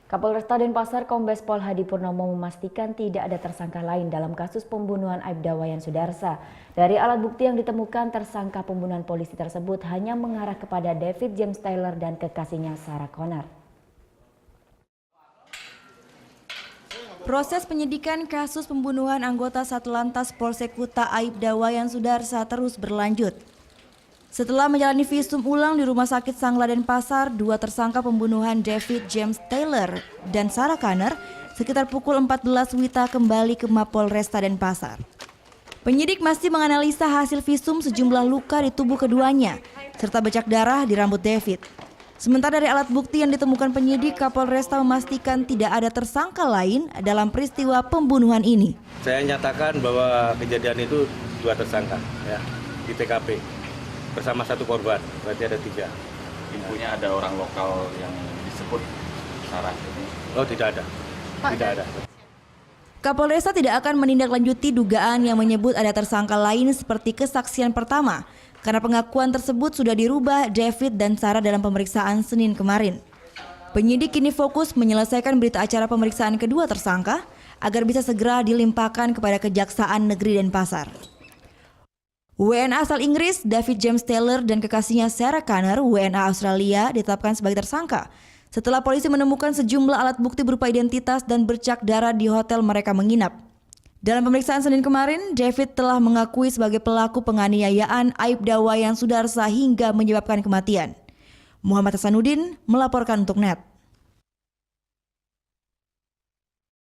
Kapolresta Denpasar Kombes Pol Hadi Purnomo memastikan tidak ada tersangka lain dalam kasus pembunuhan Aibda Wayan Sudarsa. Dari alat bukti yang ditemukan, tersangka pembunuhan polisi tersebut hanya mengarah kepada David James Taylor dan kekasihnya Sarah Connor. Proses penyidikan kasus pembunuhan anggota Satlantas Polsek Kuta Aibda Wayan Sudarsa terus berlanjut. Setelah menjalani visum ulang di Rumah Sakit Sangla Denpasar, dua tersangka pembunuhan David James Taylor dan Sarah Connor sekitar pukul 14 WITA kembali ke Mapolresta Denpasar. Penyidik masih menganalisa hasil visum sejumlah luka di tubuh keduanya, serta bercak darah di rambut David. Sementara dari alat bukti yang ditemukan penyidik, Kapolresta memastikan tidak ada tersangka lain dalam peristiwa pembunuhan ini. Saya nyatakan bahwa kejadian itu dua tersangka ya, di TKP. Bersama satu korban, berarti ada 3. Infonya ada orang lokal yang disebut Sarah. Oh, tidak ada. Tidak ada. Kapolresta tidak akan menindaklanjuti dugaan yang menyebut ada tersangka lain seperti kesaksian pertama, karena pengakuan tersebut sudah dirubah David dan Sarah dalam pemeriksaan Senin kemarin. Penyidik kini fokus menyelesaikan berita acara pemeriksaan kedua tersangka agar bisa segera dilimpahkan kepada Kejaksaan Negeri Denpasar. WNA asal Inggris David James Taylor dan kekasihnya Sarah Connor WNA Australia ditetapkan sebagai tersangka setelah polisi menemukan sejumlah alat bukti berupa identitas dan bercak darah di hotel mereka menginap. Dalam pemeriksaan Senin kemarin, David telah mengakui sebagai pelaku penganiayaan Aibda Wayan Sudarsa hingga menyebabkan kematian. Muhammad Hasanuddin melaporkan untuk NET.